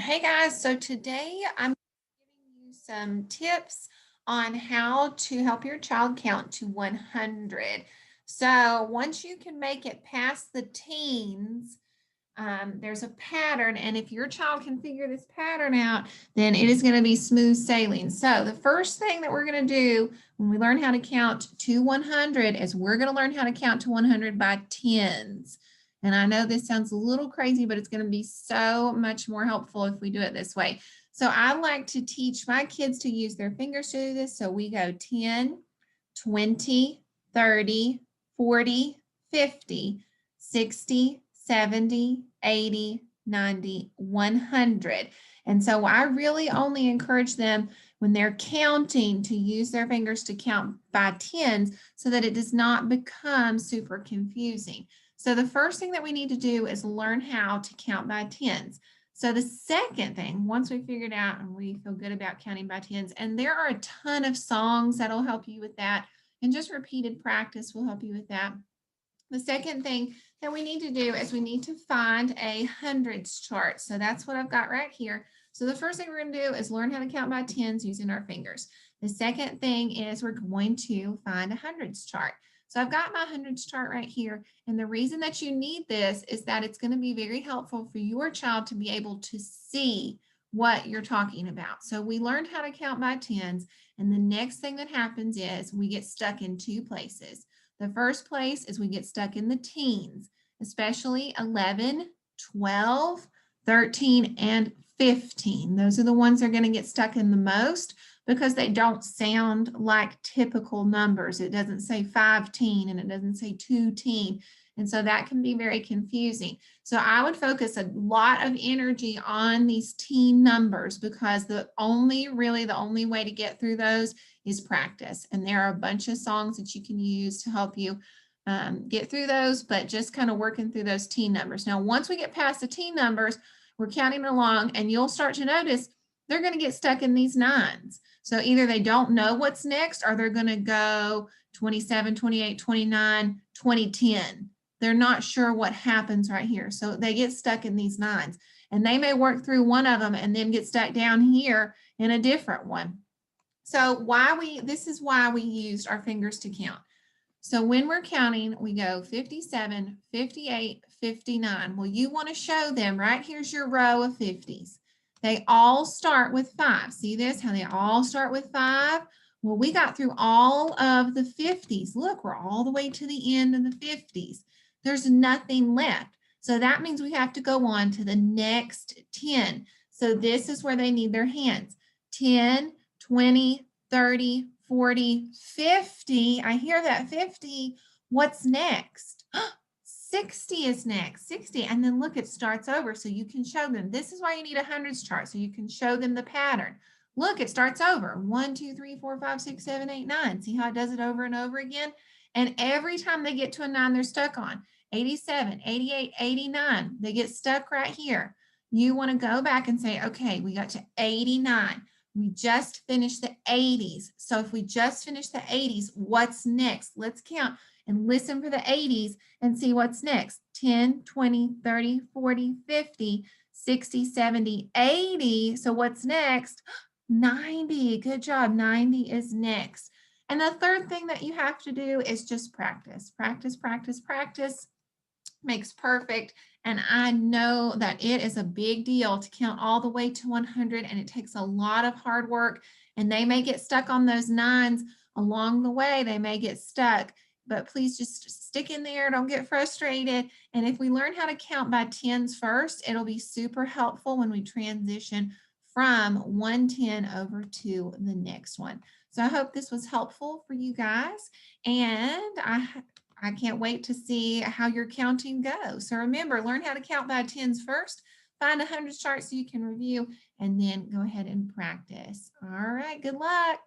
Hey guys, so today I'm giving you some tips on how to help your child count to 100. So once you can make it past the teens, there's a pattern, and if your child can figure this pattern out, then it is going to be smooth sailing. So the first thing that we're going to do when we learn how to count to 100 is we're going to learn how to count to 100 by tens. And I know this sounds a little crazy, but it's going to be so much more helpful if we do it this way. So I like to teach my kids to use their fingers to do this. So we go 10, 20, 30, 40, 50, 60, 70, 80, 90, 100. And so I really only encourage them when they're counting to use their fingers to count by tens so that it does not become super confusing. So the first thing that we need to do is learn how to count by tens. So the second thing, once we figured out and we feel good about counting by tens, and there are a ton of songs that'll help you with that, and just repeated practice will help you with that. The second thing that we need to do is we need to find a hundreds chart. So that's what I've got right here. So the first thing we're going to do is learn how to count by tens using our fingers. The second thing is we're going to find a hundreds chart. So I've got my hundreds chart right here. And the reason that you need this is that it's going to be very helpful for your child to be able to see what you're talking about. So we learned how to count by tens. And the next thing that happens is we get stuck in two places. The first place is we get stuck in the teens, especially 11, 12, 13, and 15. Those are the ones that are going to get stuck in the most because they don't sound like typical numbers. It doesn't say 5-teen and it doesn't say 2-teen. And so that can be very confusing. So I would focus a lot of energy on these teen numbers because the only way to get through those is practice. And there are a bunch of songs that you can use to help you get through those, but just kind of working through those teen numbers. Now, once we get past the teen numbers, we're counting along and you'll start to notice they're going to get stuck in these nines. So either they don't know what's next or they're going to go 27, 28, 29, 20, 10. They're not sure what happens right here. So they get stuck in these nines and they may work through one of them and then get stuck down here in a different one. So this is why we used our fingers to count. So when we're counting, we go 57, 58, 59. Well, you want to show them, right? Here's your row of 50s. They all start with 5. See this, how they all start with 5? Well, we got through all of the 50s. Look, we're all the way to the end of the 50s. There's nothing left. So that means we have to go on to the next 10. So this is where they need their hands. 10, 20, 30, 40, 50. I hear that 50. What's next? 60 is next, 60. And then look, it starts over so you can show them. This is why you need a hundreds chart so you can show them the pattern. Look, it starts over. 1, 2, 3, 4, 5, 6, 7, 8, 9. See how it does it over and over again? And every time they get to a 9, they're stuck on 87, 88, 89. They get stuck right here. You want to go back and say, okay, we got to 89. We just finished the 80s. So if we just finished the 80s, what's next? Let's count and listen for the 80s and see what's next. 10, 20, 30, 40, 50, 60, 70, 80. So what's next? 90. Good job. 90 is next. And the third thing that you have to do is just practice. Practice, practice, practice makes perfect. And I know that it is a big deal to count all the way to 100, and it takes a lot of hard work, and they may get stuck on those nines along the way. They may get stuck, but please just stick in there. Don't get frustrated. And if we learn how to count by tens first, it'll be super helpful when we transition from 110 over to the next one. So I hope this was helpful for you guys. And I can't wait to see how your counting goes. So remember, learn how to count by tens first, find a hundreds chart so you can review, and then go ahead and practice. All right, good luck.